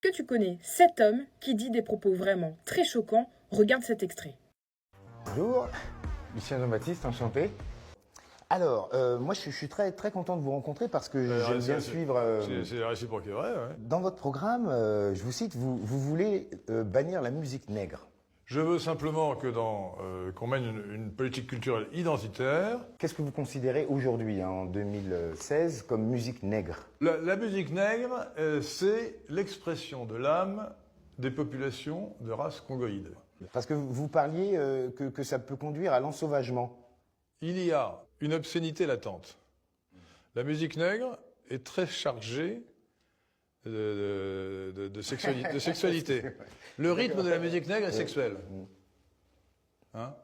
Que tu connais cet homme qui dit des propos vraiment très choquants? Regarde cet extrait. Bonjour, Lucien Jean-Baptiste, enchanté. Alors, moi je suis très content de vous rencontrer parce que j'aime bien suivre... C'est réciproque, c'est vrai, ouais. Dans votre programme, je vous cite, vous voulez bannir la musique nègre. Je veux simplement que qu'on mène une politique culturelle identitaire. Qu'est-ce que vous considérez aujourd'hui, en 2016, comme musique nègre? La musique nègre, c'est l'expression de l'âme des populations de race congoïde. Parce que vous parliez que ça peut conduire à l'ensauvagement. Il y a une obscénité latente. La musique nègre est très chargée de sexualité. Le rythme de la musique nègre est sexuel. Hein?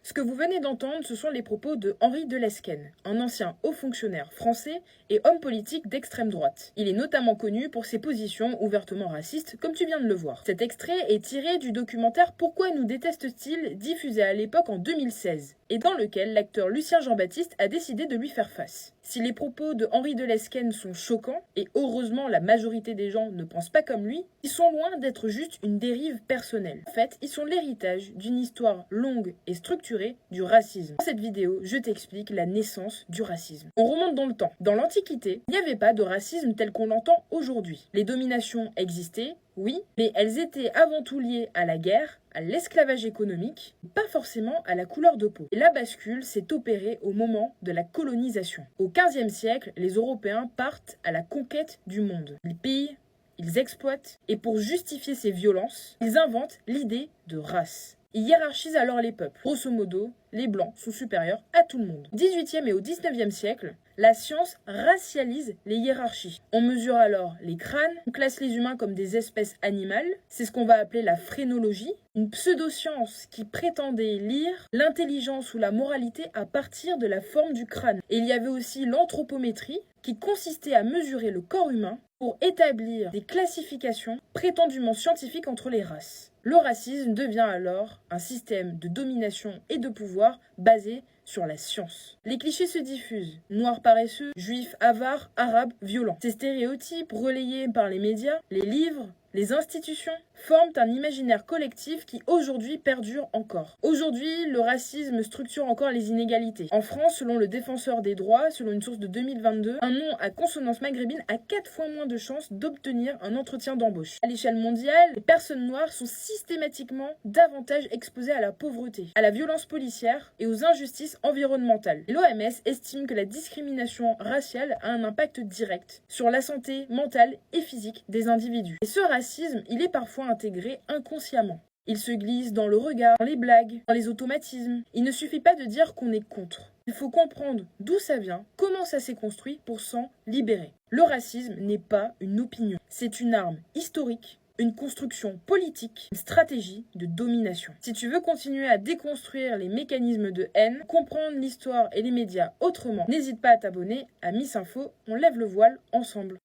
Ce que vous venez d'entendre, ce sont les propos de Henri de Lesquen, un ancien haut fonctionnaire français et homme politique d'extrême droite. Il est notamment connu pour ses positions ouvertement racistes, comme tu viens de le voir. Cet extrait est tiré du documentaire Pourquoi nous déteste-t-il, diffusé à l'époque en 2016, et dans lequel l'acteur Lucien Jean-Baptiste a décidé de lui faire face. Si les propos de Henri de Lesquen sont choquants, et heureusement la majorité des gens ne pensent pas comme lui, ils sont loin d'être juste une dérive personnelle. En fait, ils sont l'héritage d'une histoire longue et structurée du racisme. Dans cette vidéo, je t'explique la naissance du racisme. On remonte dans le temps. Dans l'Antiquité, il n'y avait pas de racisme tel qu'on l'entend aujourd'hui. Les dominations existaient, oui, mais elles étaient avant tout liées à la guerre, à l'esclavage économique, pas forcément à la couleur de peau. Et la bascule s'est opérée au moment de la colonisation. Au XVe siècle, les Européens partent à la conquête du monde. Ils pillent, ils exploitent, et pour justifier ces violences, ils inventent l'idée de race. Ils hiérarchisent alors les peuples. Grosso modo, les blancs sont supérieurs à tout le monde. Au XVIIIe et au XIXe siècle, la science racialise les hiérarchies. On mesure alors les crânes, on classe les humains comme des espèces animales, c'est ce qu'on va appeler la phrénologie, une pseudo-science qui prétendait lire l'intelligence ou la moralité à partir de la forme du crâne. Et il y avait aussi l'anthropométrie, qui consistait à mesurer le corps humain pour établir des classifications prétendument scientifiques entre les races. Le racisme devient alors un système de domination et de pouvoir basé sur la science. Les clichés se diffusent. Noirs paresseux, juifs avares, arabes violents. Ces stéréotypes relayés par les médias, les livres, les institutions forment un imaginaire collectif qui aujourd'hui perdure encore. Aujourd'hui, le racisme structure encore les inégalités. En France, selon le défenseur des droits, selon une source de 2022, un nom à consonance maghrébine a 4 fois moins de chances d'obtenir un entretien d'embauche. À l'échelle mondiale, les personnes noires sont systématiquement davantage exposées à la pauvreté, à la violence policière et aux injustices environnementales. L'OMS estime que la discrimination raciale a un impact direct sur la santé mentale et physique des individus. Et ce racisme, il est parfois intégré inconsciemment. Il se glisse dans le regard, dans les blagues, dans les automatismes. Il ne suffit pas de dire qu'on est contre. Il faut comprendre d'où ça vient, comment ça s'est construit pour s'en libérer. Le racisme n'est pas une opinion, c'est une arme historique, une construction politique, une stratégie de domination. Si tu veux continuer à déconstruire les mécanismes de haine, comprendre l'histoire et les médias autrement, n'hésite pas à t'abonner à Miss Info, on lève le voile ensemble.